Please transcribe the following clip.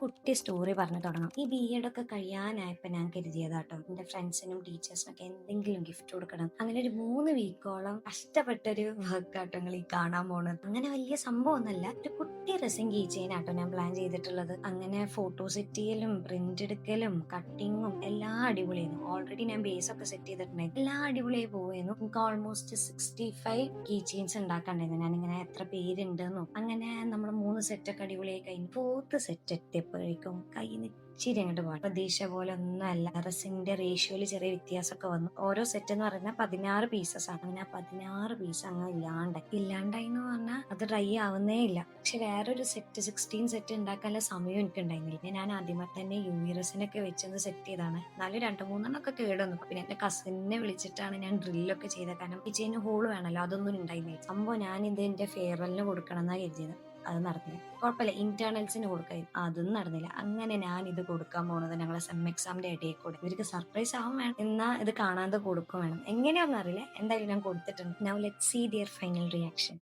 കുട്ടി സ്റ്റോറി പറഞ്ഞു തുടങ്ങാം. ഈ ബി.എഡ് ഒക്കെ കഴിയാനായപ്പോ ഞാൻ കരുതിയതാട്ടോ എന്റെ ഫ്രണ്ട്സിനും ടീച്ചേഴ്സിനൊക്കെ എന്തെങ്കിലും ഗിഫ്റ്റ് കൊടുക്കണം. അങ്ങനെ ഒരു 3 വീക്കോളം കഷ്ടപ്പെട്ടൊരു വർക്കാട്ടോ നിങ്ങൾ ഈ കാണാൻ പോണത്. അങ്ങനെ വലിയ സംഭവം ഒന്നല്ല, ഒരു കുട്ടി റെസിൻ കീ ചെയിൻ ആട്ടോ ഞാൻ പ്ലാൻ ചെയ്തിട്ടുള്ളത്. അങ്ങനെ ഫോട്ടോ സെറ്റ് ചെയ്യലും പ്രിന്റ് എടുക്കലും കട്ടിങ്ങും എല്ലാം അടിപൊളിയായിരുന്നു. ഓൾറെഡി ഞാൻ ബേസ് ഒക്കെ സെറ്റ് ചെയ്തിട്ടുണ്ടായിരുന്നു. എല്ലാം അടിപൊളിയായി പോവുമായിരുന്നു. നമുക്ക് ഓൾമോസ്റ്റ് 65 കീ ചെയിൻസ് ഉണ്ടാക്കാണ്ടായിരുന്നു. ഞാനിങ്ങനെ എത്ര പേരുണ്ടെന്നും അങ്ങനെ നമ്മൾ 3 സെറ്റൊക്കെ അടിപൊളിയായി കഴിഞ്ഞു. 4th സെറ്റ് എത്തിയപ്പോഴേക്കും കയ്യിൽ നിന്ന് ഇച്ചിരി അങ്ങോട്ട് പോകാം. പ്രതീക്ഷ പോലെ ഒന്നും അല്ല. റെസിന്റെ റേഷ്യോയില് ചെറിയ വ്യത്യാസമൊക്കെ വന്നു. ഓരോ സെറ്റ് എന്ന് പറഞ്ഞാൽ 16 പീസസ് ആണ്. അങ്ങനെ 16 പീസ് അങ്ങ് ഇല്ലാണ്ടായി എന്ന് പറഞ്ഞാൽ അത് ഡ്രൈ ആവുന്നേ ഇല്ല. പക്ഷെ വേറൊരു സെറ്റ് 16 സെറ്റ് ഉണ്ടാക്കാനുള്ള സമയം എനിക്ക് ഉണ്ടായിരുന്നില്ല. ഞാൻ ആദ്യമായി തന്നെ യുവി റെസിനൊക്കെ വെച്ചൊന്ന് സെറ്റ് ചെയ്താണ്. എന്നാലും 2-3 കേടുവന്നു. പിന്നെ എന്റെ കസിനെ വിളിച്ചിട്ടാണ് ഞാൻ ഡ്രില്ലൊക്കെ ചെയ്തത്. കാരണം കിച്ചന് ഹോള് വേണമല്ലോ, അതൊന്നും ഉണ്ടായിരുന്നില്ല. സംഭവം ഞാൻ ഇത് എന്റെ ഫെയർവെല്ലിന് കൊടുക്കണം എന്നാ കരുതിയത്. അത് നടന്നില്ല. കുഴപ്പമില്ല, ഇന്റേണൽസിന് കൊടുക്കായി, അതും നടന്നില്ല. അങ്ങനെ ഞാൻ ഇത് കൊടുക്കാൻ പോകുന്നത് ഞങ്ങളെ സെം എക്സാമിന്റെ ഇടയിൽ കൂടെ. ഇവർക്ക് സർപ്രൈസ് ആവാൻ വേണം, എന്നാ ഇത് കാണാതെ കൊടുക്കും വേണം. എങ്ങനെയാണെന്ന് അറിയില്ല, എന്തായാലും ഞാൻ കൊടുത്തിട്ടുണ്ട്. Now let see their final reaction.